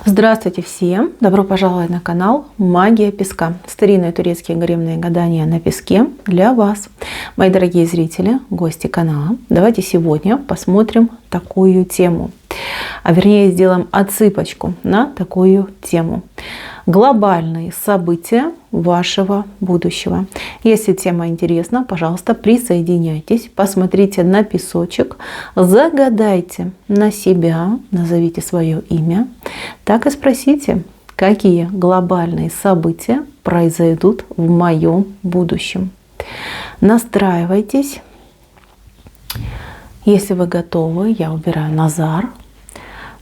Здравствуйте всем! Добро пожаловать на канал Магия Песка. Старинные турецкие гаремные гадания на песке для вас. Мои дорогие зрители, гости канала, давайте сегодня посмотрим такую тему. А вернее сделаем отсыпочку на такую тему. Глобальные события вашего будущего. Если тема интересна, пожалуйста, присоединяйтесь, посмотрите на песочек, загадайте на себя, назовите свое имя, так и спросите, какие глобальные события произойдут в моем будущем. Настраивайтесь. Если вы готовы, я убираю Назар.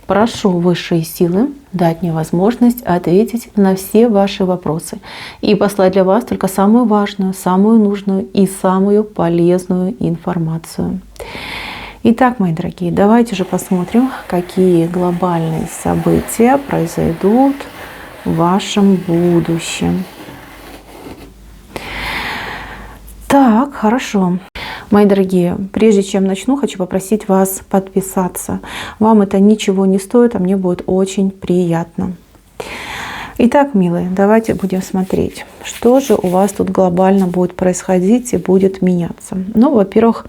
Прошу высшие силы дать мне возможность ответить на все ваши вопросы и послать для вас только самую важную, самую нужную и самую полезную информацию. Итак, мои дорогие, давайте же посмотрим, какие глобальные события произойдут в вашем будущем. Так, хорошо. Мои дорогие, прежде чем начну, хочу попросить вас подписаться. Вам это ничего не стоит, а мне будет очень приятно. Итак, милые, давайте будем смотреть, что же у вас тут глобально будет происходить и будет меняться. Ну, во-первых,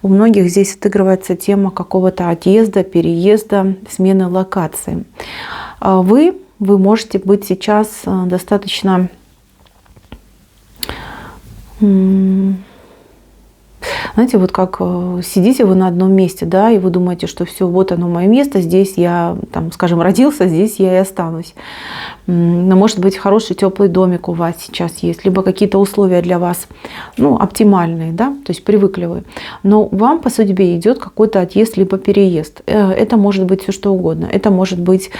у многих здесь отыгрывается тема какого-то отъезда, переезда, смены локации. Вы можете быть сейчас достаточно... Знаете, вот как сидите вы на одном месте, да, и вы думаете, что все, вот оно мое место, здесь я, там, скажем, родился, здесь я и останусь. Но, может быть, хороший теплый домик у вас сейчас есть, либо какие-то условия для вас, ну, оптимальные, да, то есть привыкли вы. Но вам по судьбе идет какой-то отъезд, либо переезд. Это может быть все что угодно. Это может быть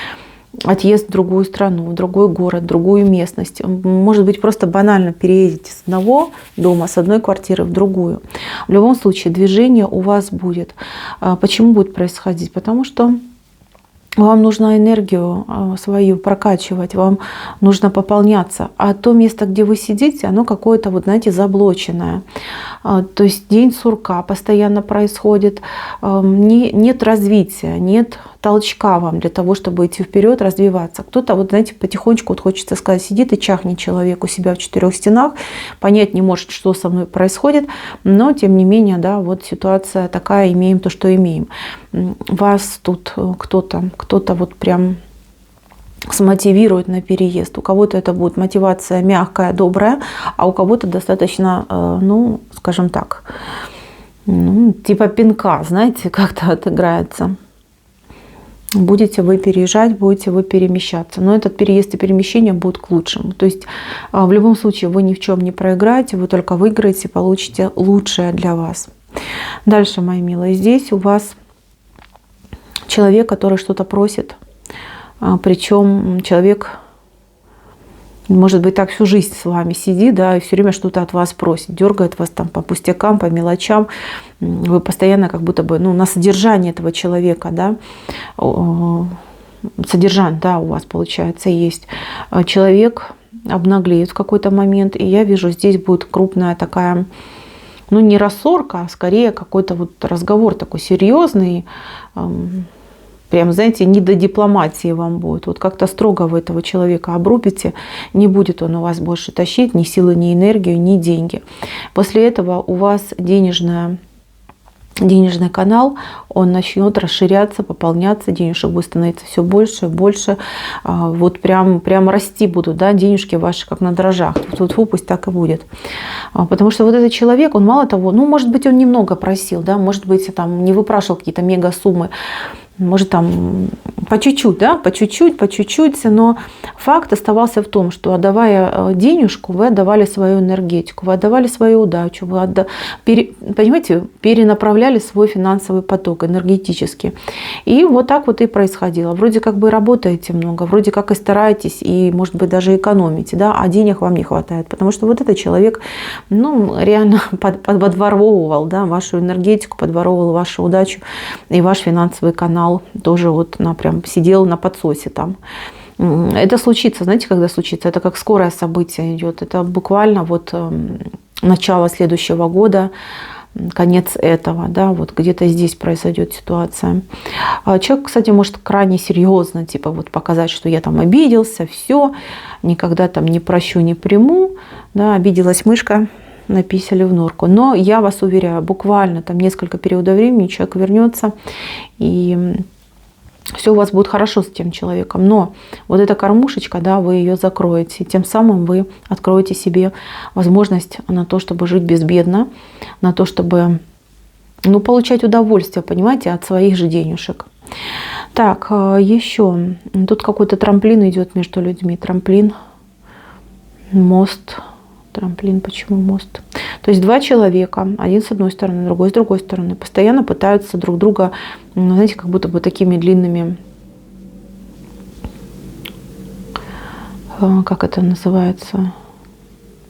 отъезд в другую страну, в другой город, в другую местность. Может быть, просто банально переедете с одного дома, с одной квартиры в другую. В любом случае, движение у вас будет. Почему будет происходить? Потому что вам нужно энергию свою прокачивать, вам нужно пополняться. А то место, где вы сидите, оно какое-то, вот знаете, заблоченное. То есть день сурка постоянно происходит, нет развития, нет толчка вам для того, чтобы идти вперед, развиваться. Кто-то, вот знаете, потихонечку, вот хочется сказать, сидит и чахнет человек у себя в четырех стенах, понять не может, что со мной происходит, но тем не менее, да, вот ситуация такая, имеем то, что имеем. Вас тут кто-то вот прям смотивирует на переезд. У кого-то это будет мотивация мягкая, добрая, а у кого-то достаточно, ну, скажем так, ну, типа пинка, знаете, как-то отыграется. Будете вы переезжать, будете вы перемещаться. Но этот переезд и перемещение будут к лучшему. То есть в любом случае вы ни в чем не проиграете, вы только выиграете, получите лучшее для вас. Дальше, мои милые, здесь у вас человек, который что-то просит. Причем человек, может быть, так всю жизнь с вами сидит, да, и все время что-то от вас просит, дергает вас там по пустякам, по мелочам. Вы постоянно как будто бы, ну, на содержание этого человека, да, содержание, да, у вас, получается, есть. Человек обнаглеет в какой-то момент, и я вижу, здесь будет крупная такая, ну, не рассорка, а скорее какой-то вот разговор такой серьезный. Прям, знаете, не до дипломатии вам будет. Вот как-то строго вы этого человека обрубите. Не будет он у вас больше тащить ни силы, ни энергию, ни деньги. После этого у вас денежный канал, он начнет расширяться, пополняться, денежек будет становиться все больше, больше. Вот прям расти будут, да, денежки ваши как на дрожжах. Тут пусть так и будет. Потому что вот этот человек, он мало того, ну, может быть, он немного просил, да, может быть, там не выпрашивал какие-то мега суммы, может, там по чуть-чуть, да, по чуть-чуть, но факт оставался в том, что отдавая денежку, вы отдавали свою энергетику, вы отдавали свою удачу, вы понимаете, перенаправляли свой финансовый поток энергетически. И вот так вот и происходило. Вроде как бы работаете много, вроде как и стараетесь, и, может быть, даже экономите, да, а денег вам не хватает, потому что вот этот человек, ну, реально подворовывал, да, вашу энергетику, подворовывал вашу удачу и ваш финансовый канал. Тоже вот прям сидел на подсосе там. Это случится, знаете, когда случится? Это как скорое событие идет. Это буквально вот начало следующего года. конец этого, да, вот где-то здесь произойдет ситуация. Человек, кстати, может крайне серьезно, типа вот показать, что я там обиделся, все, никогда там не прощу, не приму, да, обиделась мышка, написали в норку. Но я вас уверяю, буквально там несколько периодов времени человек вернется, и все у вас будет хорошо с тем человеком. Но вот эта кормушечка, да, вы ее закроете. Тем самым вы откроете себе возможность на то, чтобы жить безбедно, на то, чтобы, ну, получать удовольствие, понимаете, от своих же денежек. Так, еще. Тут какой-то трамплин идет между людьми. Трамплин, мост. Трамплин, почему мост? То есть два человека, один с одной стороны, другой с другой стороны, постоянно пытаются друг друга, ну, знаете, как будто бы такими длинными, как это называется,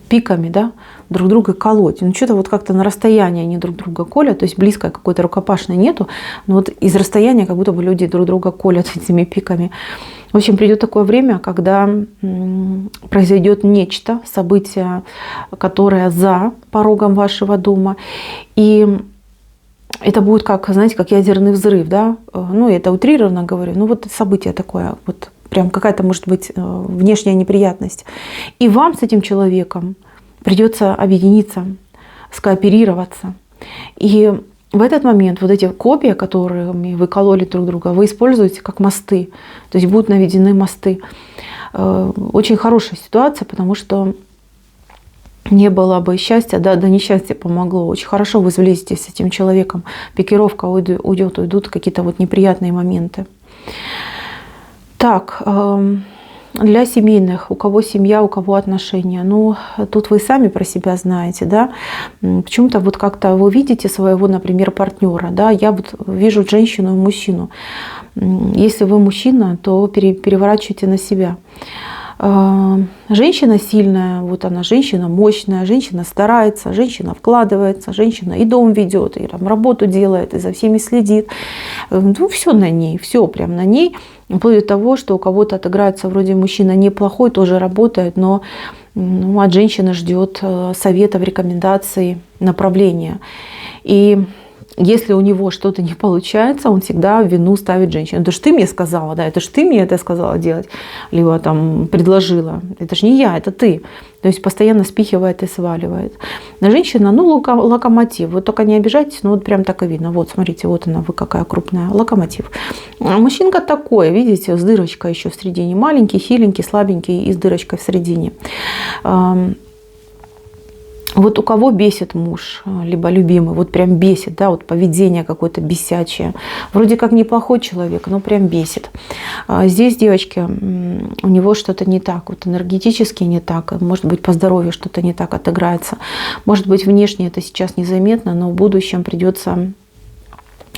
пиками, да, друг друга колоть. Ну, что-то вот как-то на расстоянии они друг друга колят, то есть близкой какой-то рукопашной нету, но вот из расстояния как будто бы люди друг друга колят этими пиками. В общем, придет такое время, когда произойдет нечто, событие, которое за порогом вашего дома. И это будет как, знаете, как ядерный взрыв, да? Ну, это утрированно говорю, ну вот событие такое, вот прям какая-то, может быть, внешняя неприятность. И вам с этим человеком придется объединиться, скооперироваться. И в этот момент вот эти копья, которыми вы кололи друг друга, вы используете как мосты. То есть будут наведены мосты. Очень хорошая ситуация, потому что не было бы счастья, да, до несчастья помогло. Очень хорошо вы сблизитесь с этим человеком. Пикировка уйдет, уйдут какие-то вот неприятные моменты. Так, для семейных, у кого семья, у кого отношения. Ну, тут вы сами про себя знаете, да. Почему-то вот как-то вы видите своего, например, партнера, да. Я вот вижу женщину и мужчину. Если вы мужчина, то переворачивайте на себя. Женщина сильная, вот она, женщина мощная, женщина старается, женщина вкладывается, женщина и дом ведет, и там работу делает, и за всеми следит. Ну, все на ней, все прям на ней. Вплоть до того, что у кого-то отыграется вроде мужчина неплохой, тоже работает, но ну, от женщины ждет советов, рекомендаций, направления. И если у него что-то не получается, он всегда вину ставит женщине. Это ж ты мне сказала, да, это ж ты мне это сказала делать, либо там предложила. Это ж не я, это ты. То есть постоянно спихивает и сваливает. Женщина, ну, локомотив. Вы только не обижайтесь, но вот прям так и видно. Вот, смотрите, вот она, вы какая крупная. Локомотив. А мужчинка такой, видите, с дырочкой еще в середине. Маленький, хиленький, слабенький и с дырочкой в середине. Вот у кого бесит муж, либо любимый, вот прям бесит, да, вот поведение какое-то бесячее. Вроде как неплохой человек, но прям бесит. Здесь, девочки, у него что-то не так, вот энергетически не так, может быть, по здоровью что-то не так отыграется. Может быть, внешне это сейчас незаметно, но в будущем придется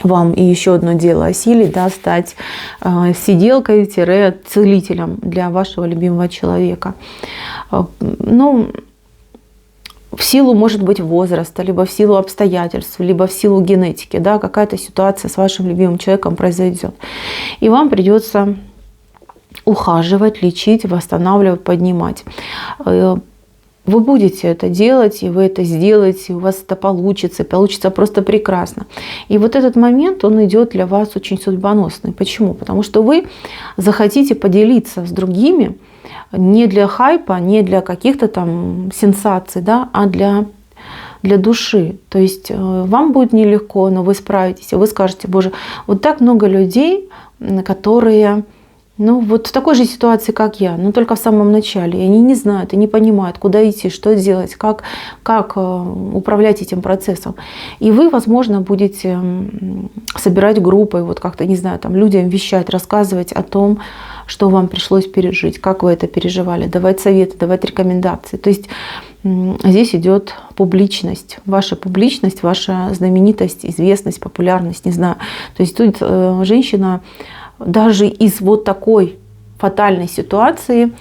вам и еще одно дело осилить, да, стать сиделкой-целителем для вашего любимого человека. Ну, в силу, может быть, возраста, либо в силу обстоятельств, либо в силу генетики, да, какая-то ситуация с вашим любимым человеком произойдет. И вам придется ухаживать, лечить, восстанавливать, поднимать. Вы будете это делать, и вы это сделаете, и у вас это получится просто прекрасно. И вот этот момент, он идет для вас очень судьбоносный. Почему? Потому что вы захотите поделиться с другими, не для хайпа, не для каких-то там сенсаций, да, а для души. То есть вам будет нелегко, но вы справитесь. И вы скажете: боже, вот так много людей, которые, ну, вот в такой же ситуации, как я, но только в самом начале. И они не знают и не понимают, куда идти, что делать, как управлять этим процессом. И вы, возможно, будете собирать группы, вот как-то, не знаю, там, людям вещать, рассказывать о том, что вам пришлось пережить, как вы это переживали, давать советы, давать рекомендации. То есть здесь идет публичность, ваша знаменитость, известность, популярность, не знаю. То есть тут женщина даже из вот такой фатальной ситуации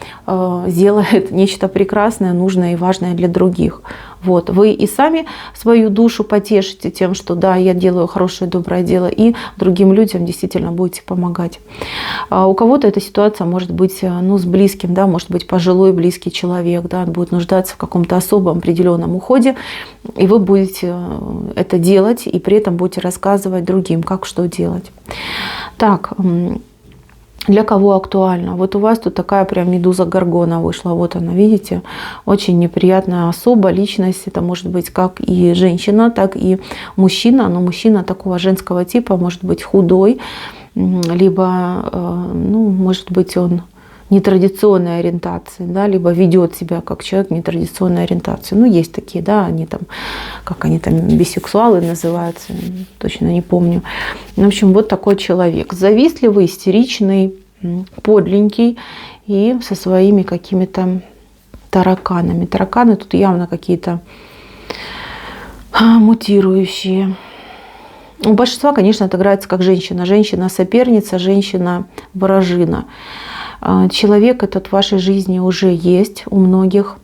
сделает нечто прекрасное, нужное и важное для других. Вот. Вы и сами свою душу потешите тем, что да, я делаю хорошее, доброе дело, и другим людям действительно будете помогать. У кого-то эта ситуация может быть с близким, да, может быть пожилой близкий человек, да, он будет нуждаться в каком-то особом определенном уходе, и вы будете это делать, и при этом будете рассказывать другим, как что делать. Так, для кого актуально? Вот у вас тут такая прям медуза Горгона вышла. Вот она, видите? Очень неприятная особа, личность. Это может быть как и женщина, так и мужчина. Но мужчина такого женского типа, может быть худой, либо, может быть, он нетрадиционной ориентации, да, либо ведет себя как человек нетрадиционной ориентации. Есть такие, да, они там, как они там, бисексуалы называются, точно не помню. В общем, вот такой человек. Завистливый, истеричный, подленький и со своими какими-то тараканами. Тараканы тут явно какие-то мутирующие. У большинства, конечно, отыграется как женщина. Женщина-соперница, женщина-вражина. Человек этот в вашей жизни уже есть у многих,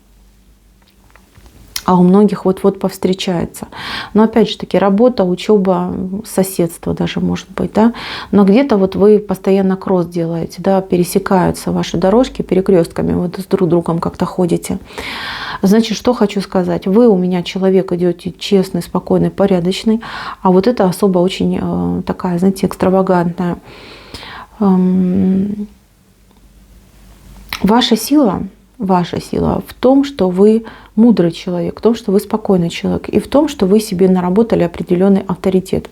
а у многих вот-вот повстречается. Но опять же таки работа, учеба, соседство даже может быть, да. Но где-то вот вы постоянно кросс делаете, да, пересекаются ваши дорожки перекрестками, вот с друг другом как-то ходите. Значит, что хочу сказать. Вы у меня человек идете честный, спокойный, порядочный, а вот эта особа очень такая, знаете, экстравагантная. Ваша сила в том, что вы мудрый человек, в том, что вы спокойный человек, и в том, что вы себе наработали определенный авторитет.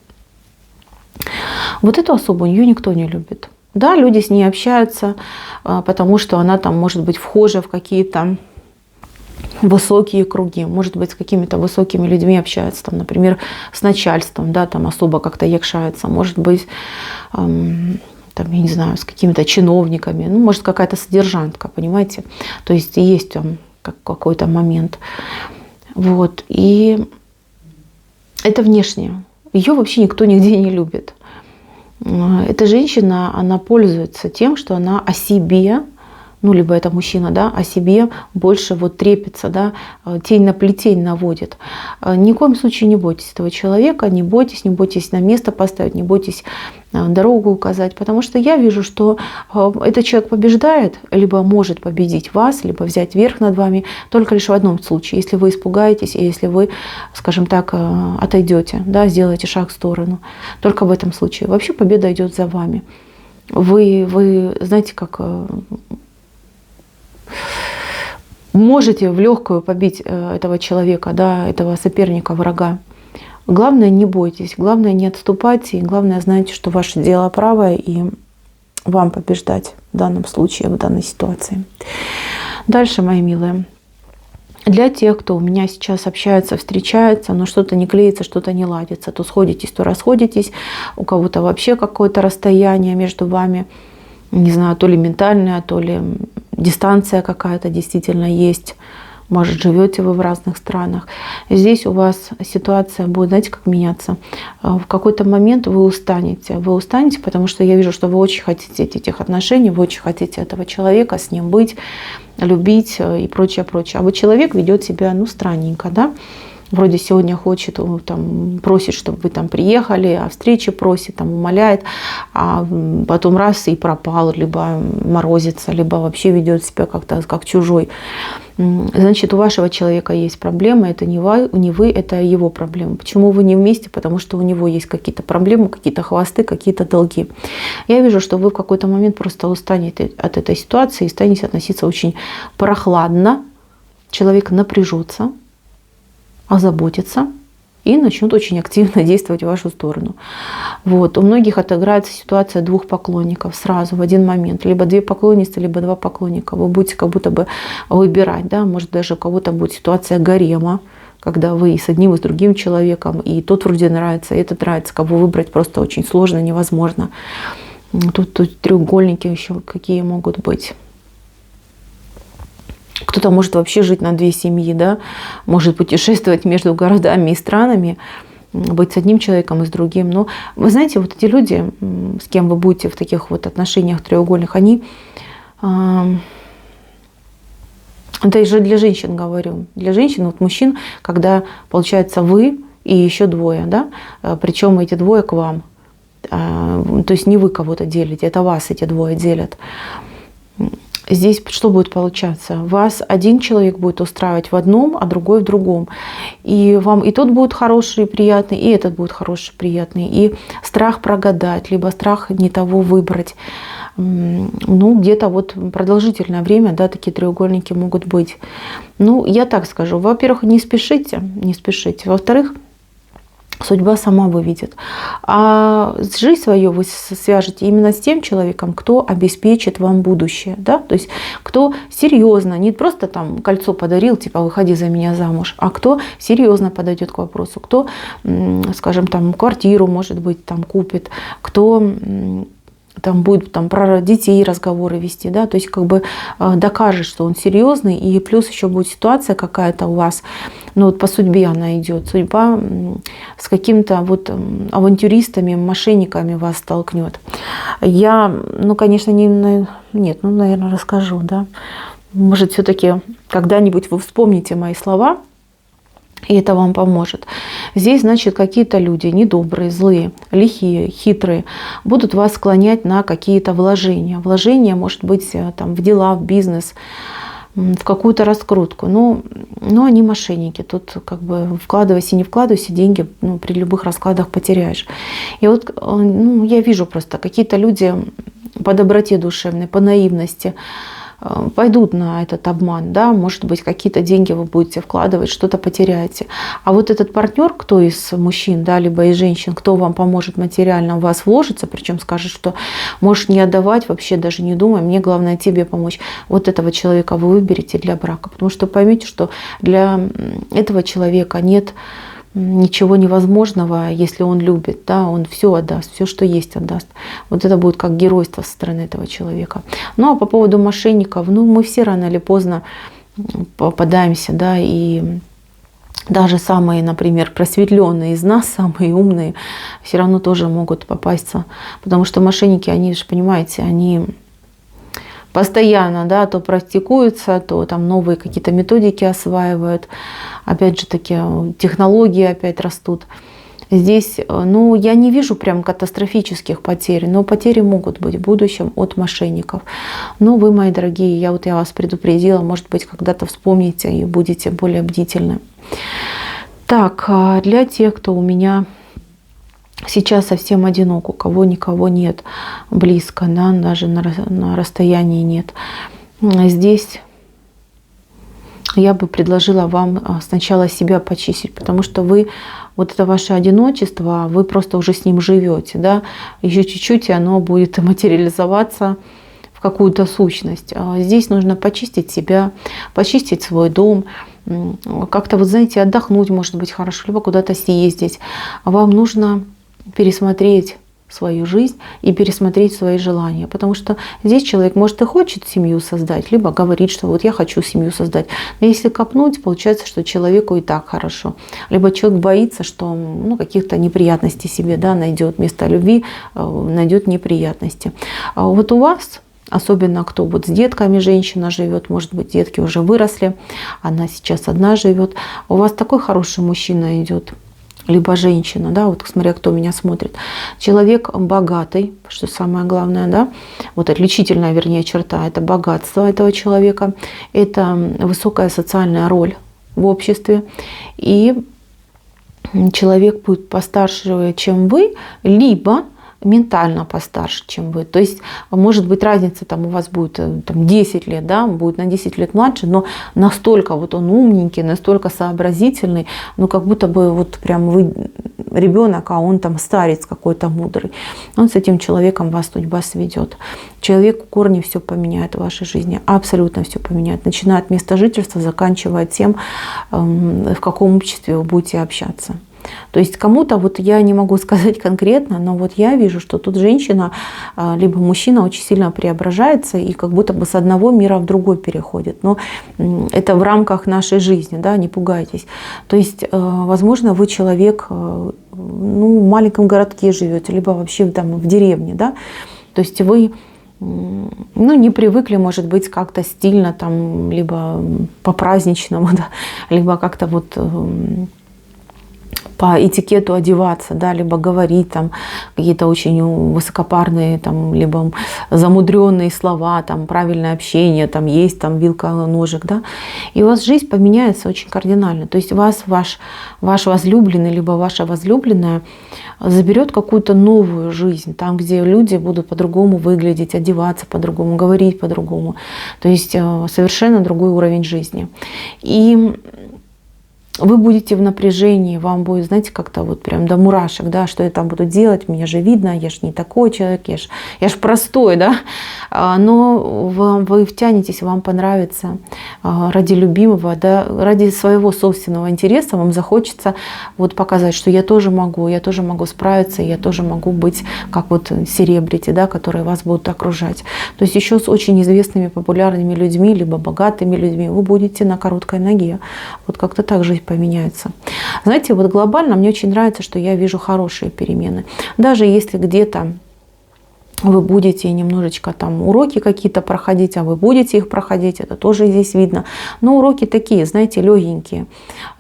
Вот эту особу ее никто не любит. Да, люди с ней общаются, потому что она там может быть вхожа в какие-то высокие круги, может быть, с какими-то высокими людьми общается, там, например, с начальством, да, там особо как-то якшается, может быть, там, я не знаю, с какими-то чиновниками, может, какая-то содержанка, понимаете? То есть там какой-то момент. Вот. И это внешнее. Ее вообще никто нигде не любит. Эта женщина, она пользуется тем, что она о себе, либо это мужчина, да, о себе больше вот трепется, да, тень на плетень наводит. Ни в коем случае не бойтесь этого человека, не бойтесь на место поставить, не бойтесь дорогу указать, потому что я вижу, что этот человек побеждает, либо может победить вас, либо взять верх над вами только лишь в одном случае, если вы испугаетесь и если вы, скажем так, отойдете, да, сделаете шаг в сторону. Только в этом случае. Вообще победа идет за вами. Вы знаете, как можете в легкую побить этого человека, да, этого соперника, врага. Главное, не бойтесь, главное, не отступайте, и главное, знайте, что ваше дело правое, и вам побеждать в данном случае, в данной ситуации. Дальше, мои милые. Для тех, кто у меня сейчас общается, встречается, но что-то не клеится, что-то не ладится, то сходитесь, то расходитесь, у кого-то вообще какое-то расстояние между вами, не знаю, то ли ментальное, то ли дистанция какая-то действительно есть. Может, живете вы в разных странах. Здесь у вас ситуация будет, знаете, как меняться. В какой-то момент вы устанете. Вы устанете, потому что я вижу, что вы очень хотите этих отношений, вы очень хотите этого человека, с ним быть, любить и прочее, прочее. А вот человек ведет себя, странненько, да? Вроде сегодня хочет, там, просит, чтобы вы там приехали, о встрече просит, там, умоляет, а потом раз и пропал, либо морозится, либо вообще ведет себя как-то как чужой. Значит, у вашего человека есть проблема, это не вы, это его проблема. Почему вы не вместе? Потому что у него есть какие-то проблемы, какие-то хвосты, какие-то долги. Я вижу, что вы в какой-то момент просто устанете от этой ситуации и станете относиться очень прохладно. Человек напряжется, озаботится и начнут очень активно действовать в вашу сторону. Вот. У многих отыграется ситуация двух поклонников сразу в один момент. Либо две поклонницы, либо два поклонника. Вы будете как будто бы выбирать. Да? Может, даже у кого-то будет ситуация гарема, когда вы и с одним, и с другим человеком, и тот вроде нравится, и этот нравится. Кого выбрать просто очень сложно, невозможно. Тут треугольники еще какие могут быть. Кто-то может вообще жить на две семьи, да? Может путешествовать между городами и странами, быть с одним человеком и с другим. Но вы знаете, вот эти люди, с кем вы будете в таких вот отношениях треугольных, они Это же для женщин говорю. Для женщин, вот мужчин, когда, получается, вы и еще двое, да, причем эти двое к вам. То есть не вы кого-то делите, это вас эти двое делят. Здесь что будет получаться? Вас один человек будет устраивать в одном, а другой в другом. И вам и тот будет хороший и приятный, и этот будет хороший и приятный. И страх прогадать, либо страх не того выбрать. Ну, где-то вот продолжительное время, да, такие треугольники могут быть. Ну, я так скажу. Во-первых, не спешите, не спешите. Во-вторых, судьба сама выведет. А жизнь свою вы свяжете именно с тем человеком, кто обеспечит вам будущее. Да? То есть кто серьезно, не просто там кольцо подарил, типа выходи за меня замуж, а кто серьезно подойдет к вопросу, кто, скажем, там квартиру, может быть, там купит, кто там будет там, про детей разговоры вести, да, то есть как бы докажет, что он серьезный, и плюс еще будет ситуация какая-то у вас, ну вот по судьбе она идет, судьба с каким-то вот авантюристами, мошенниками вас столкнет. Я, ну, конечно, нет, ну, наверное, расскажу, да, может, все-таки когда-нибудь вы вспомните мои слова, и это вам поможет. Здесь, значит, какие-то люди недобрые, злые, лихие, хитрые будут вас склонять на какие-то вложения. Вложения, может быть, там, в дела, в бизнес, в какую-то раскрутку. Но они мошенники. Тут как бы вкладывайся, не вкладывайся, деньги при любых раскладах потеряешь. И вот я вижу просто, какие-то люди по доброте душевной, по наивности пойдут на этот обман, да, может быть, какие-то деньги вы будете вкладывать, что-то потеряете. А вот этот партнер, кто из мужчин, да, либо из женщин, кто вам поможет материально в вас вложиться, причем скажет, что можешь не отдавать, вообще даже не думай, мне главное тебе помочь. Вот этого человека вы выберете для брака, потому что поймите, что для этого человека нет ничего невозможного, если он любит, да, он все отдаст, все, что есть, отдаст. Вот это будет как геройство со стороны этого человека. Ну а по поводу мошенников, мы все рано или поздно попадаемся, да, и даже самые, например, просветленные из нас, самые умные, все равно тоже могут попасться, потому что мошенники, они же, понимаете, они постоянно, да, то практикуются, то там новые какие-то методики осваивают. Опять же таки, технологии опять растут. Здесь, я не вижу прям катастрофических потерь, но потери могут быть в будущем от мошенников. Но вы, мои дорогие, я вас предупредила, может быть, когда-то вспомните и будете более бдительны. Так, для тех, кто у меня сейчас совсем одинок, у кого никого нет близко, да, даже на расстоянии нет. Здесь я бы предложила вам сначала себя почистить, потому что вы, вот это ваше одиночество, вы просто уже с ним живете, да, еще чуть-чуть, и оно будет материализоваться в какую-то сущность. Здесь нужно почистить себя, почистить свой дом, как-то, вот знаете, отдохнуть, может быть, хорошо, либо куда-то съездить. Вам нужно пересмотреть свою жизнь и пересмотреть свои желания. Потому что здесь человек, может, и хочет семью создать, либо говорит, что вот я хочу семью создать. Но если копнуть, получается, что человеку и так хорошо. Либо человек боится, что каких-то неприятностей себе, да, найдет вместо любви, найдет неприятности. А вот у вас, особенно кто вот с детками женщина живет, может быть, детки уже выросли, она сейчас одна живет, у вас такой хороший мужчина идет, либо женщина, да, вот смотря кто меня смотрит, человек богатый, что самое главное, да, вот отличительная, вернее, черта, это богатство этого человека, это высокая социальная роль в обществе, и человек будет постарше, чем вы, либо ментально постарше, чем вы. То есть, может быть, разница там у вас будет 10 лет, да, будет на 10 лет младше, но настолько вот он умненький, настолько сообразительный, как будто бы вот прям вы ребенок, а он там старец какой-то мудрый. Он с этим человеком вас судьба сведет. Человек в корне все поменяет в вашей жизни, абсолютно все поменяет, начиная от места жительства, заканчивая тем, в каком обществе вы будете общаться. То есть кому-то, вот я не могу сказать конкретно, но вот я вижу, что тут женщина, либо мужчина очень сильно преображается и как будто бы с одного мира в другой переходит. Но это в рамках нашей жизни, да, не пугайтесь. То есть, возможно, вы человек, в маленьком городке живете, либо вообще там в деревне, да. То есть вы ну, не привыкли, может быть, как-то стильно, там, либо по-праздничному, да, либо как-то вот по этикету одеваться, да, либо говорить там какие-то очень высокопарные, там, либо замудренные слова, там, правильное общение, там, есть там вилка, ножик, да, и у вас жизнь поменяется очень кардинально. То есть вас ваш возлюбленный, либо ваша возлюбленная заберет какую-то новую жизнь, там, где люди будут по-другому выглядеть, одеваться по-другому, говорить по-другому. То есть совершенно другой уровень жизни. И вы будете в напряжении, вам будет, знаете, как-то вот прям до мурашек, да, что я там буду делать, мне же видно, я же не такой человек, я ж простой, да, но вы втянетесь, вам понравится ради любимого, да, ради своего собственного интереса, вам захочется вот показать, что я тоже могу справиться, я тоже могу быть как вот селебрити, да, которые вас будут окружать. То есть еще с очень известными, популярными людьми, либо богатыми людьми вы будете на короткой ноге. Вот как-то так жизнь поменяется. Знаете, вот глобально мне очень нравится, что я вижу хорошие перемены. Даже если где-то вы будете немножечко там уроки какие-то проходить, а вы будете их проходить, это тоже здесь видно. Но уроки такие, знаете, легенькие,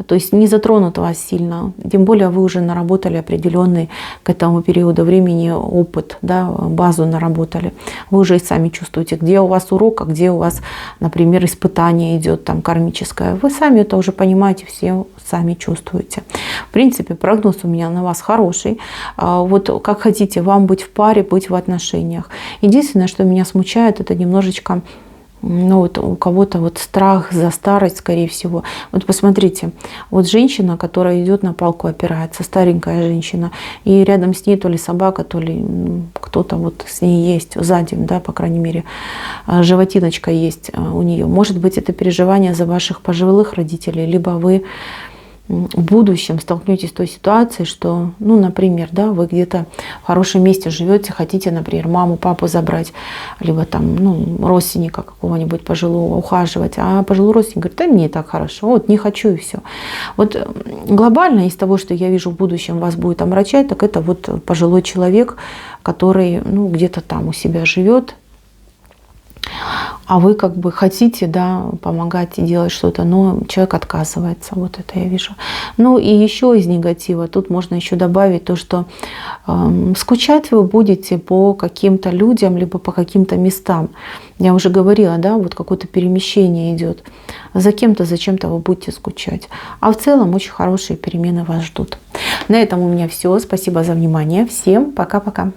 то есть не затронут вас сильно. Тем более вы уже наработали определенный к этому периоду времени опыт, да, базу наработали. Вы уже и сами чувствуете, где у вас урок, а где у вас, например, испытание идет там кармическое. Вы сами это уже понимаете, все сами чувствуете. В принципе, прогноз у меня на вас хороший. Вот как хотите, вам быть в паре, быть в отношениях. Единственное, что меня смущает, это немножечко, ну вот у кого-то вот страх за старость, скорее всего. Вот посмотрите, вот женщина, которая идет на палку опирается, старенькая женщина, и рядом с ней то ли собака, то ли кто-то вот с ней есть сзади, да, по крайней мере, животиночка есть у нее. Может быть, это переживание за ваших пожилых родителей, либо вы в будущем столкнетесь с той ситуацией, что, ну, например, да, вы где-то в хорошем месте живете, хотите, например, маму, папу забрать, либо там, ну, родственника какого-нибудь пожилого ухаживать, а пожилой родственник говорит, да мне и так хорошо, вот не хочу и все. Вот глобально из того, что я вижу в будущем вас будет омрачать, так это вот пожилой человек, который, ну, где-то там у себя живет, а вы как бы хотите, да, помогать и делать что-то, но человек отказывается. Вот это я вижу. Ну и еще из негатива тут можно еще добавить то, что скучать вы будете по каким-то людям, либо по каким-то местам. Я уже говорила, да, вот какое-то перемещение идет. За кем-то, за чем-то вы будете скучать. А в целом очень хорошие перемены вас ждут. На этом у меня все. Спасибо за внимание. Всем пока-пока.